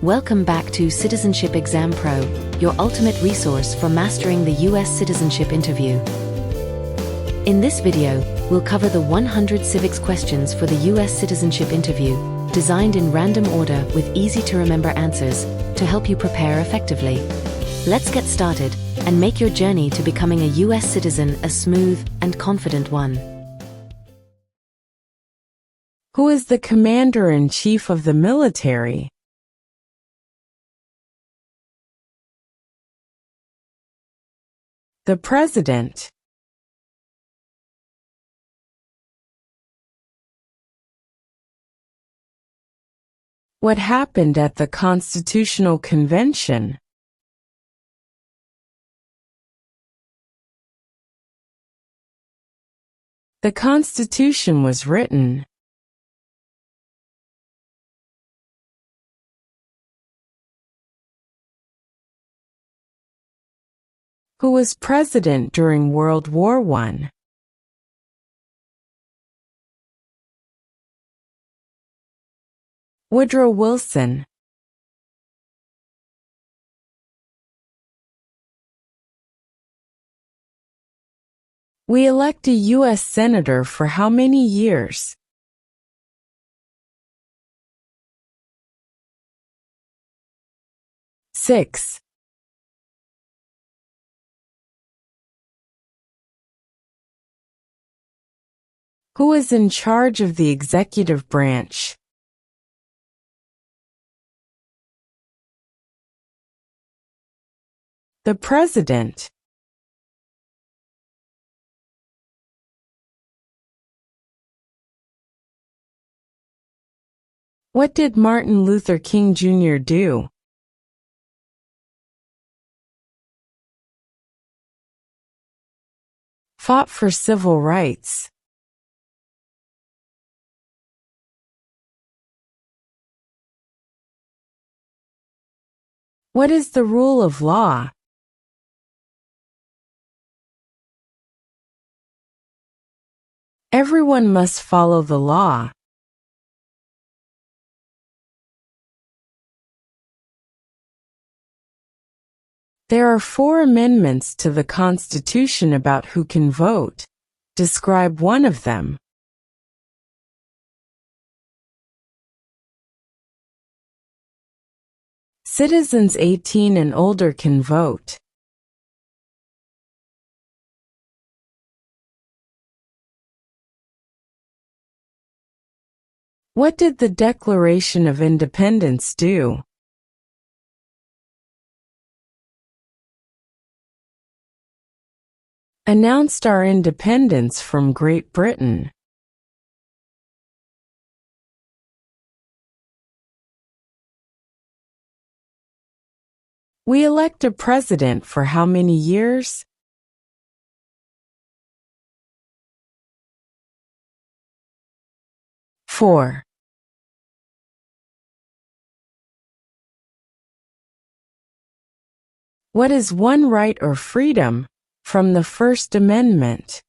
Welcome back to Citizenship Exam Pro, your ultimate resource for mastering the US Citizenship Interview. In this video, we'll cover the 100 civics questions for the US Citizenship Interview, designed in random order with easy-to-remember answers to help you prepare effectively. Let's get started and make your journey to becoming a US citizen a smooth and confident one. Who is the Commander-in-Chief of the military? The President. What happened at the Constitutional Convention? The Constitution was written. Who was president during World War I? Woodrow Wilson. We elect a U.S. Senator for how many years? 6. Who is in charge of the executive branch? The President. What did Martin Luther King Jr. do? Fought for civil rights. What is the rule of law? Everyone must follow the law. There are 4 amendments to the Constitution about who can vote. Describe one of them. Citizens 18 and older can vote. What did the Declaration of Independence do? Announced our independence from Great Britain. We elect a president for how many years? 4. What is one right or freedom from the First Amendment?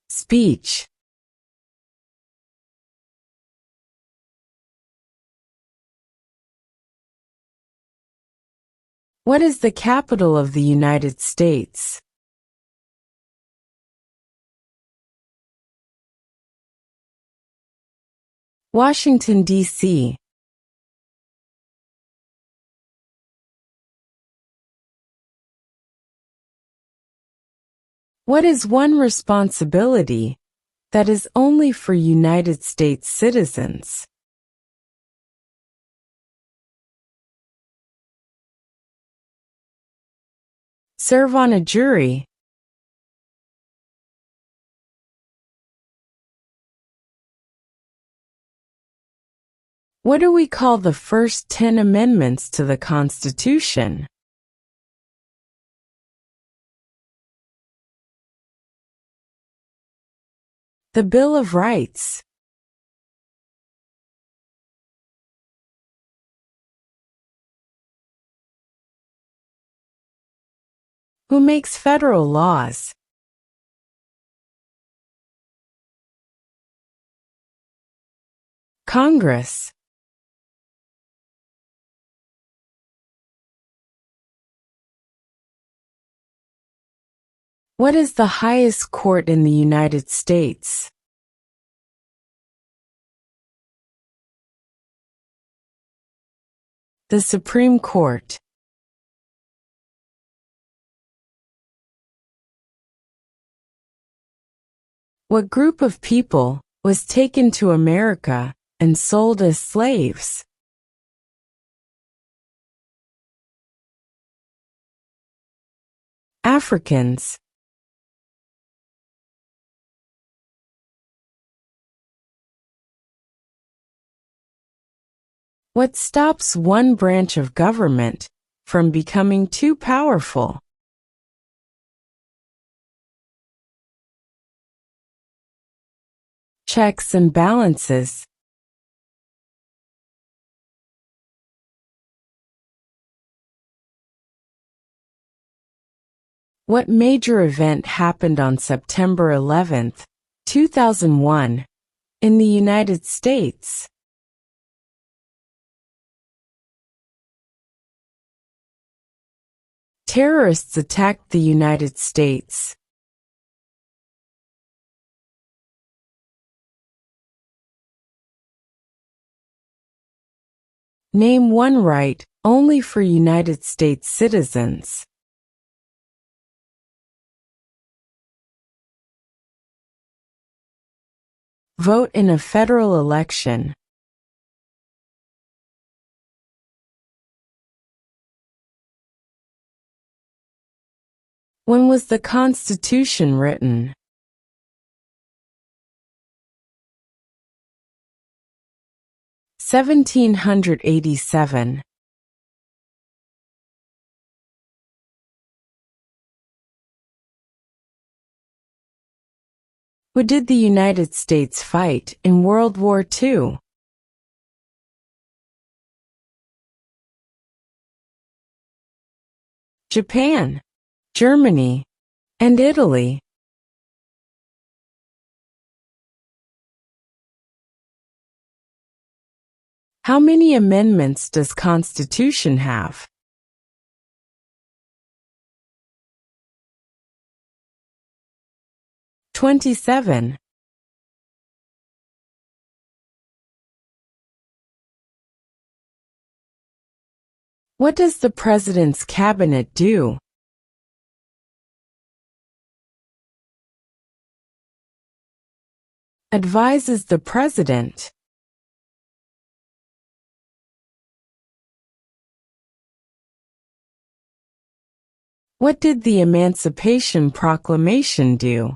Speech. What is the capital of the United States? Washington, D.C. What is one responsibility that is only for United States citizens? Serve on a jury. What do we call the first 10 amendments to the Constitution? The Bill of Rights. Who makes federal laws? Congress. What is the highest court in the United States? The Supreme Court. What group of people was taken to America and sold as slaves? Africans. What stops one branch of government from becoming too powerful? Checks and balances. What major event happened on September 11, 2001, in the United States? Terrorists attacked the United States. Name one right only for United States citizens. Vote in a federal election. When was the Constitution written? (1787). Who did the United States fight in World War II? Japan, Germany, and Italy. How many amendments does Constitution have? 27. What does the President's Cabinet do? Advises the President. What did the Emancipation Proclamation do?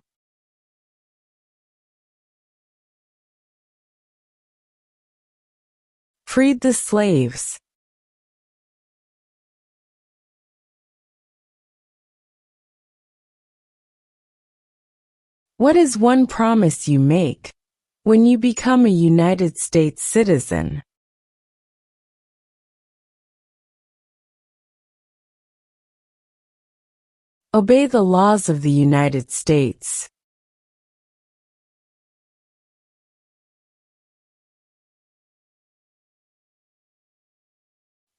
Freed the slaves. What is one promise you make when you become a United States citizen? Obey the laws of the United States.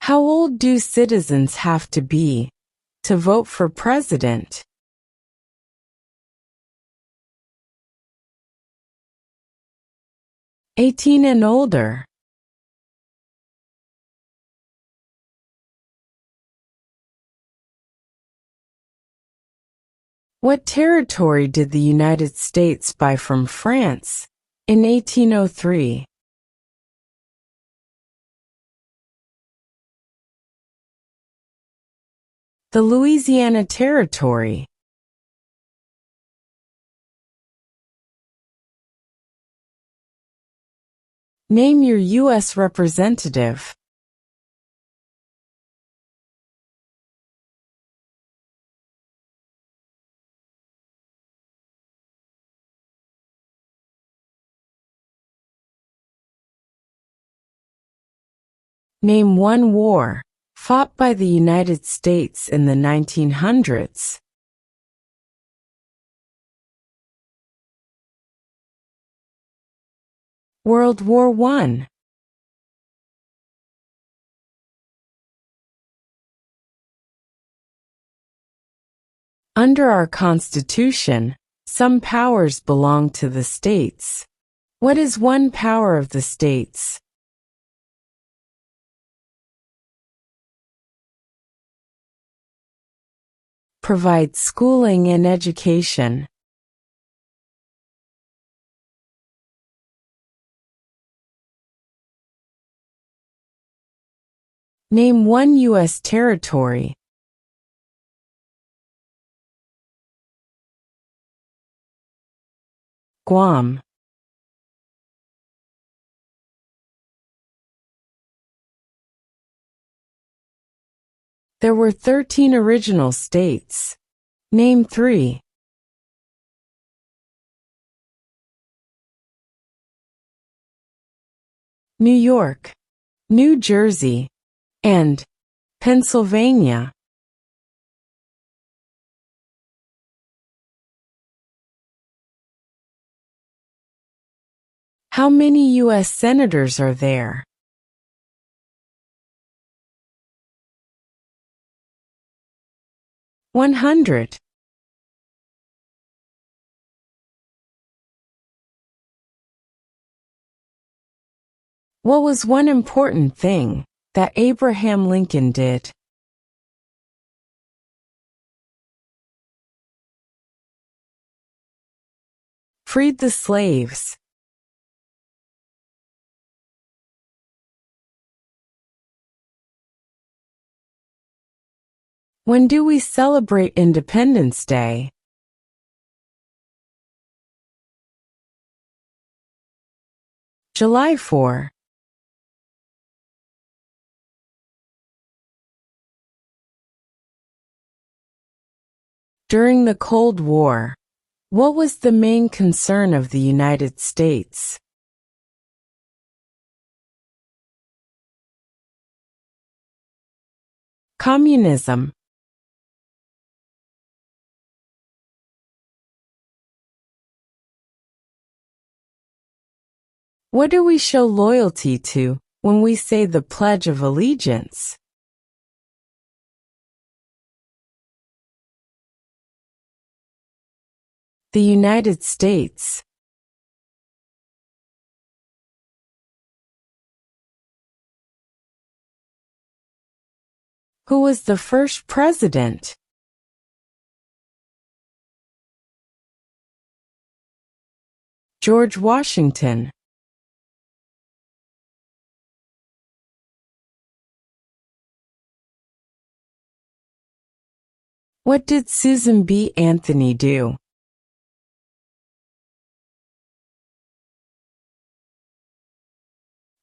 How old do citizens have to be to vote for president? 18 and older. What territory did the United States buy from France in 1803? The Louisiana Territory. Name your U.S. representative. Name one war fought by the United States in the 1900s. World War I. Under our Constitution, some powers belong to the states. What is one power of the states? Provide schooling and education. Name one U.S. territory. Guam. There were 13 original states. Name 3. New York, New Jersey, and Pennsylvania. How many U.S. senators are there? $100. What was one important thing that Abraham Lincoln did? Freed the slaves. When do we celebrate Independence Day? July 4. During the Cold War, what was the main concern of the United States? Communism. What do we show loyalty to when we say the Pledge of Allegiance? The United States. Who was the first president? George Washington. What did Susan B. Anthony do?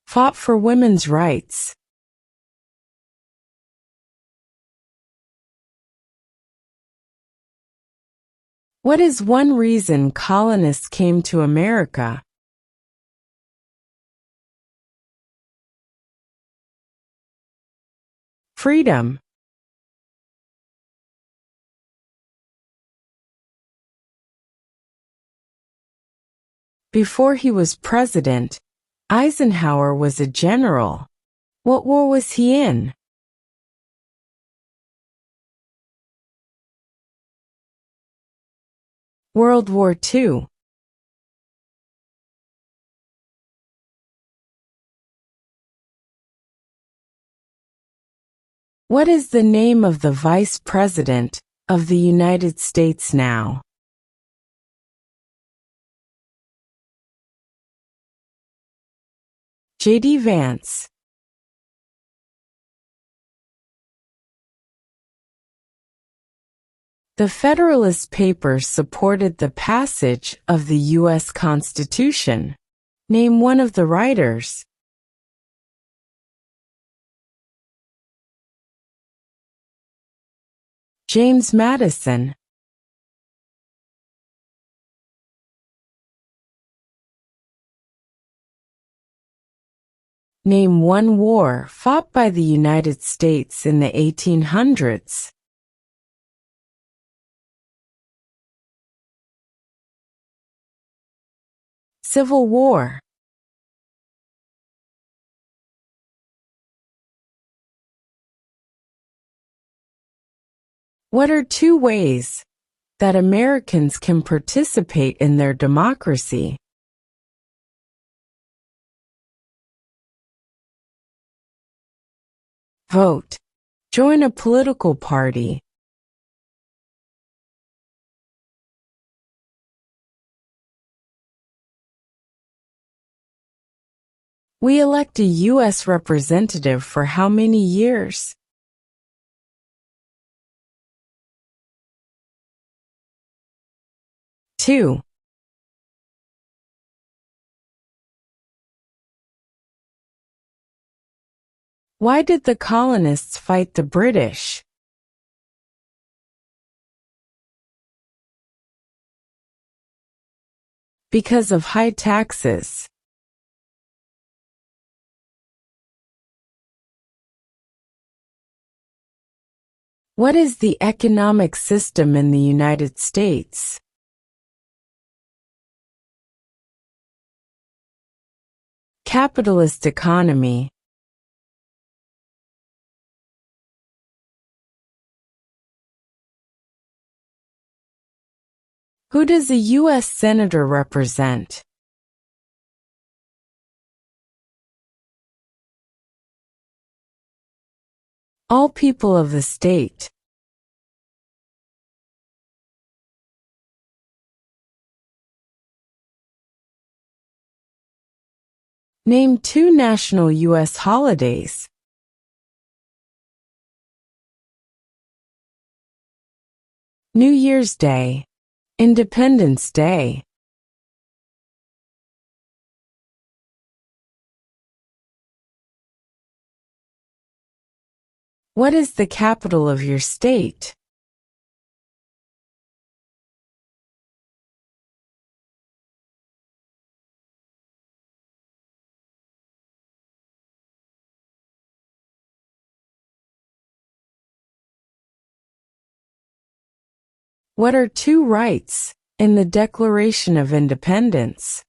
Fought for women's rights. What is one reason colonists came to America? Freedom. Before he was president, Eisenhower was a general. What war was he in? World War II. What is the name of the Vice President of the United States now? J.D. Vance. The Federalist Papers supported the passage of the U.S. Constitution. Name one of the writers. James Madison. Name one war fought by the United States in the 1800s. Civil War. What are two ways that Americans can participate in their democracy. Vote. Join a political party. We elect a U.S. representative for how many years? Two. Why did the colonists fight the British? Because of high taxes. What is the economic system in the United States? Capitalist economy. Who does a U.S. Senator represent? All people of the state. Name two national U.S. holidays. New Year's Day. Independence Day. What is the capital of your state? What are two rights in the Declaration of Independence?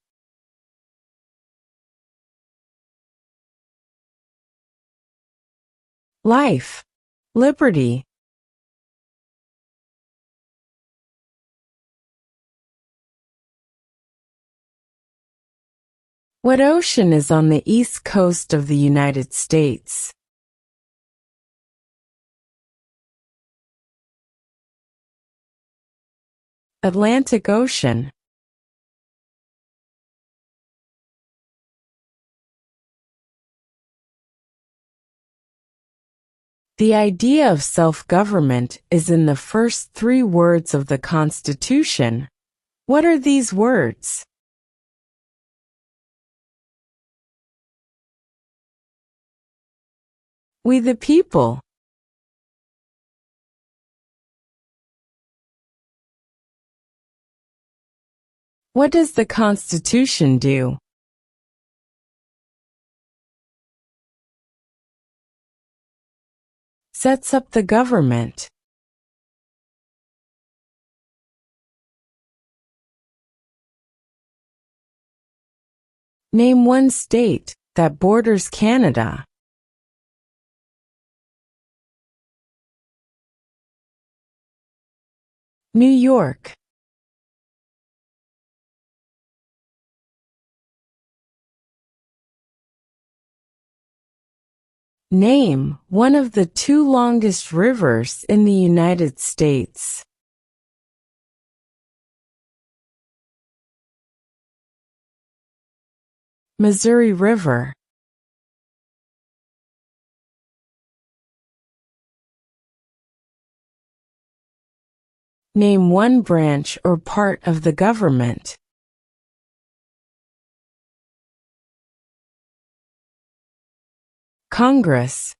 Life, liberty. What ocean is on the east coast of the United States? Atlantic Ocean. The idea of self-government is in the first three words of the Constitution. What are these words? We the people. What does the Constitution do? Sets up the government. Name one state that borders Canada. New York. Name one of the two longest rivers in the United States. Missouri River. Name one branch or part of the government. Congress.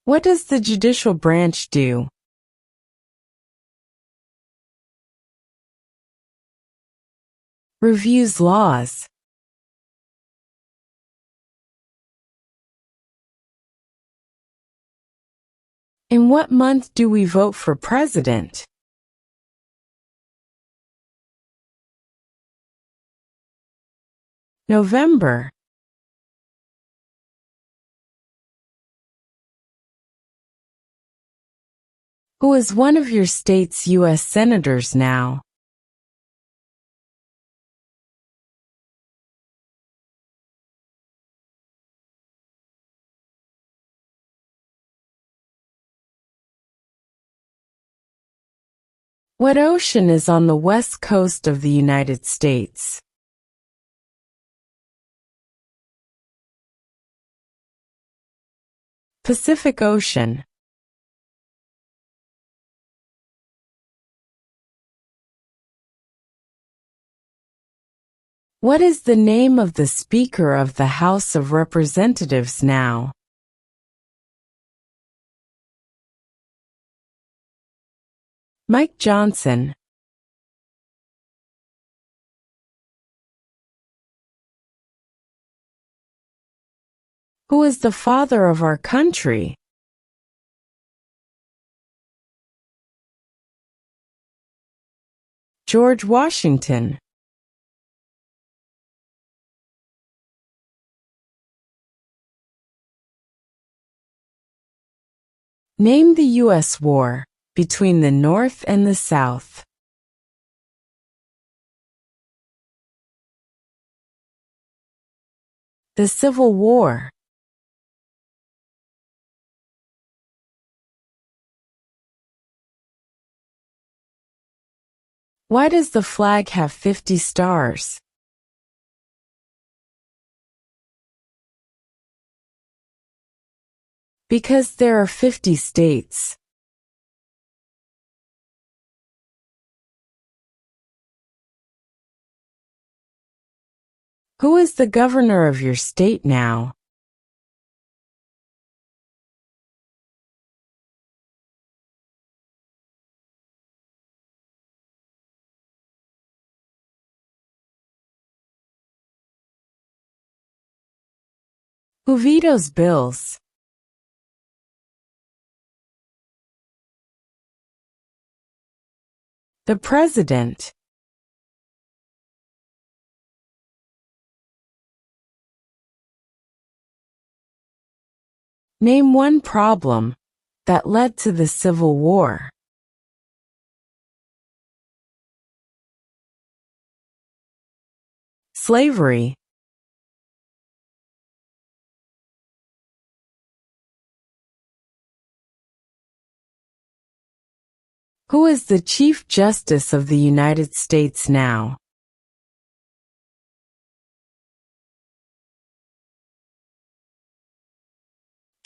What does the judicial branch do? Reviews laws. In what month do we vote for president? November. Who is one of your state's U.S. senators now? What ocean is on the west coast of the United States? Pacific Ocean. What is the name of the Speaker of the House of Representatives now? Mike Johnson. Who is the father of our country? George Washington. Name the U.S. war between the North and the South. The Civil War. Why does the flag have 50 stars? Because there are 50 states. Who is the governor of your state now? Who vetoes bills? The President. Name one problem that led to the Civil War. Slavery. Who is the Chief Justice of the United States now?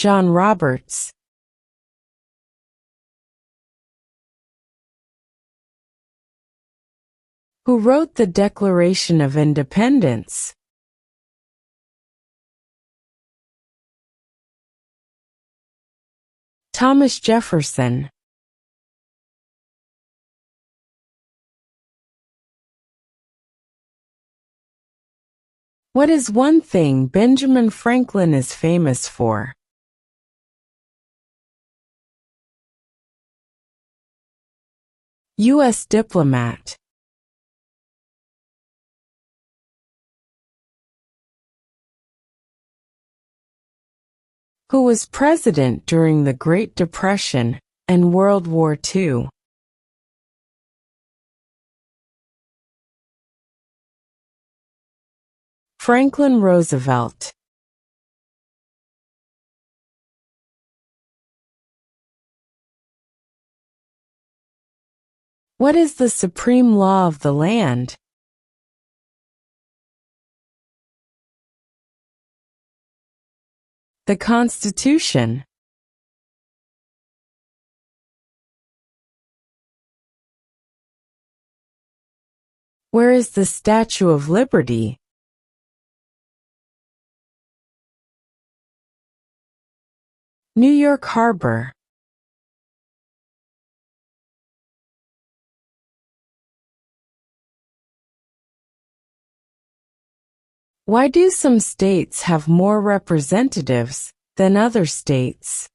John Roberts. Who wrote the Declaration of Independence? Thomas Jefferson. What is one thing Benjamin Franklin is famous for? U.S. diplomat. Who was president during the Great Depression and World War II? Franklin Roosevelt. What is the supreme law of the land? The Constitution. Where is the Statue of Liberty? New York Harbor. Why do some states have more representatives than other states?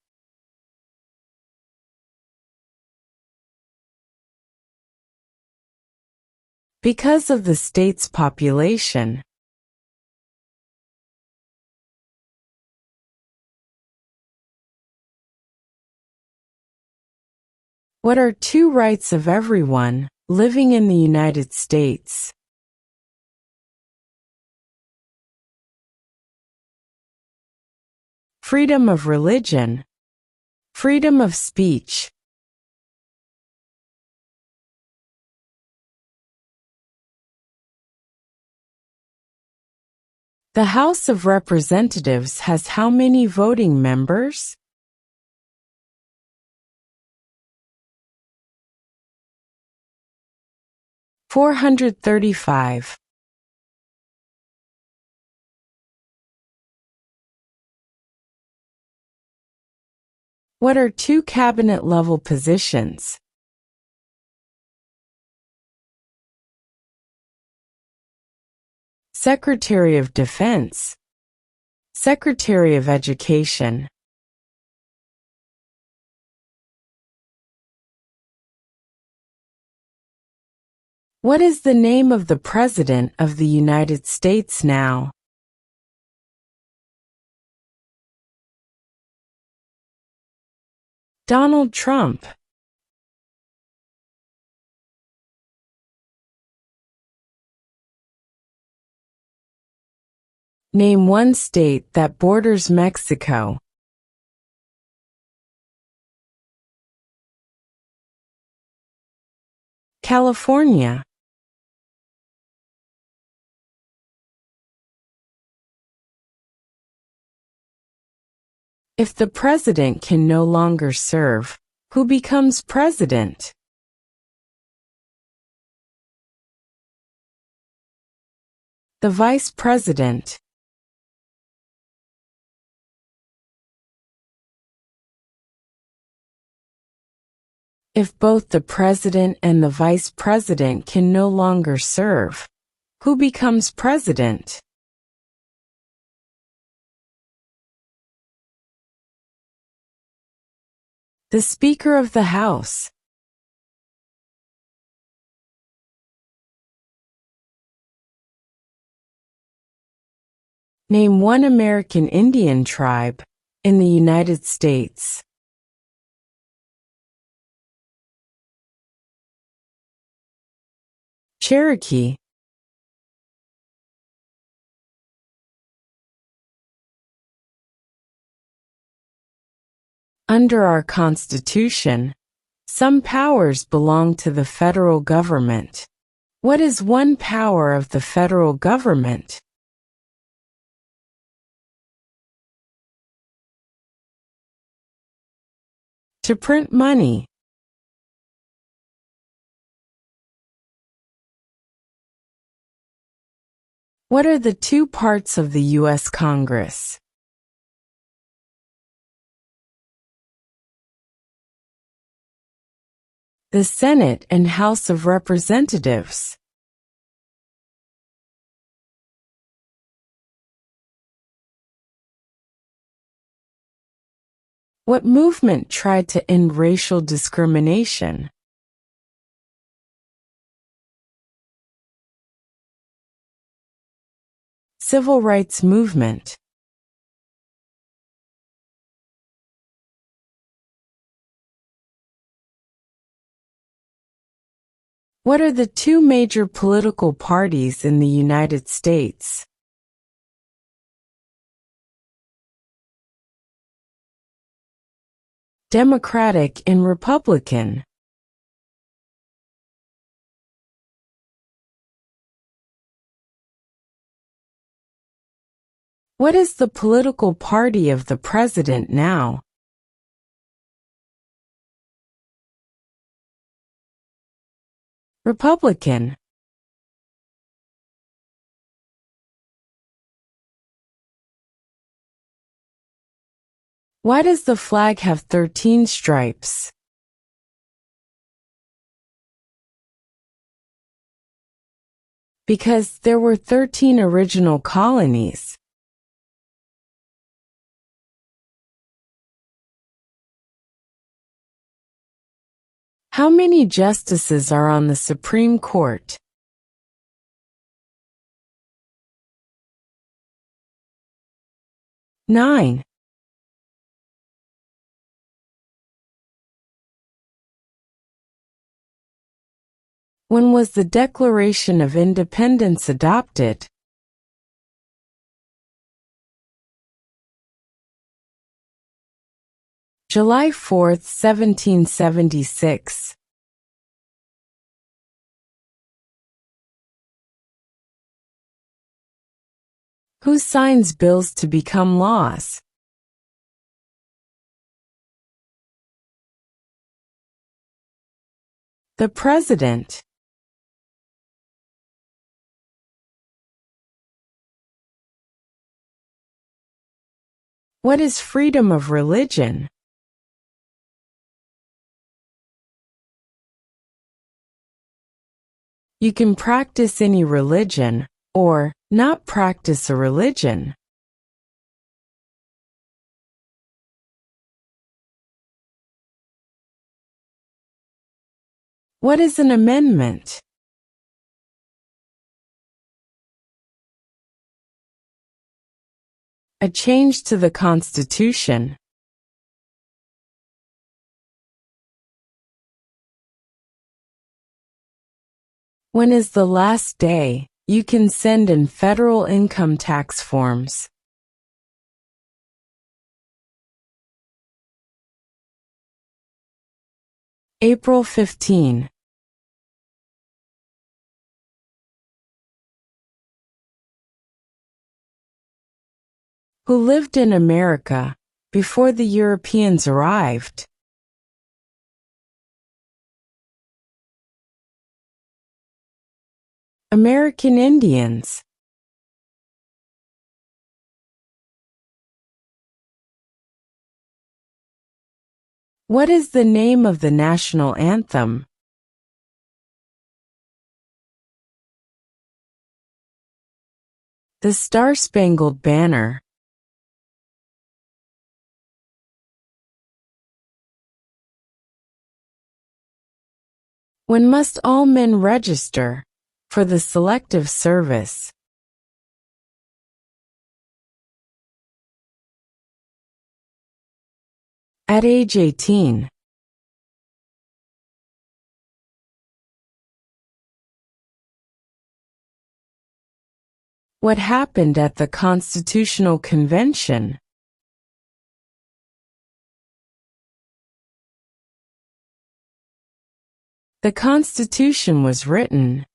Because of the state's population. What are two rights of everyone living in the United States? Freedom of religion. Freedom of speech. The House of Representatives has how many voting members? 435. What are two cabinet-level positions? Secretary of Defense. Secretary of Education. What is the name of the President of the United States now? Donald Trump. Name one state that borders Mexico. California. If the president can no longer serve, who becomes president? The vice president. If both the president and the vice president can no longer serve, who becomes president? The Speaker of the House. Name one American Indian tribe in the United States. Cherokee. Under our Constitution, some powers belong to the federal government. What is one power of the federal government? To print money. What are the two parts of the U.S. Congress? The Senate and House of Representatives. What movement tried to end racial discrimination? Civil rights movement. What are the two major political parties in the United States? Democratic and Republican. What is the political party of the president now? Republican. Why does the flag have 13 stripes? Because there were 13 original colonies. How many justices are on the Supreme Court? 9. When was the Declaration of Independence adopted? July 4, 1776. Who signs bills to become laws? The President. What is freedom of religion? You can practice any religion, or not practice a religion. What is an amendment? A change to the Constitution. When is the last day you can send in federal income tax forms? April 15. Who lived in America before the Europeans arrived? American Indians. What is the name of the national anthem? The Star-Spangled Banner. When must all men register for the Selective Service? At age 18. What happened at the Constitutional Convention? The Constitution was written.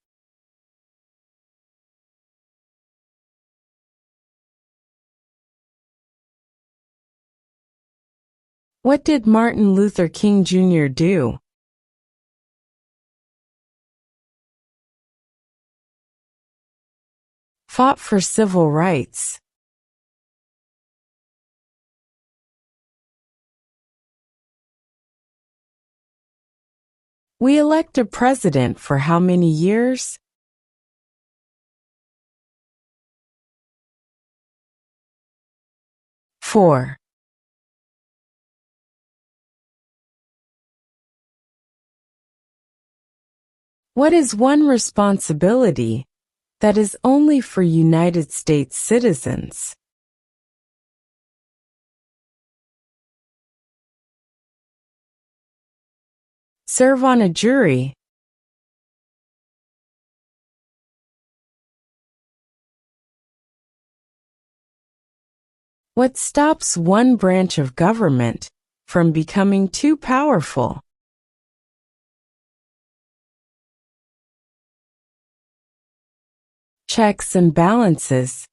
What did Martin Luther King Jr. do? Fought for civil rights. We elect a president for how many years? Four. What is one responsibility that is only for United States citizens? Serve on a jury. What stops one branch of government from becoming too powerful? Checks and balances.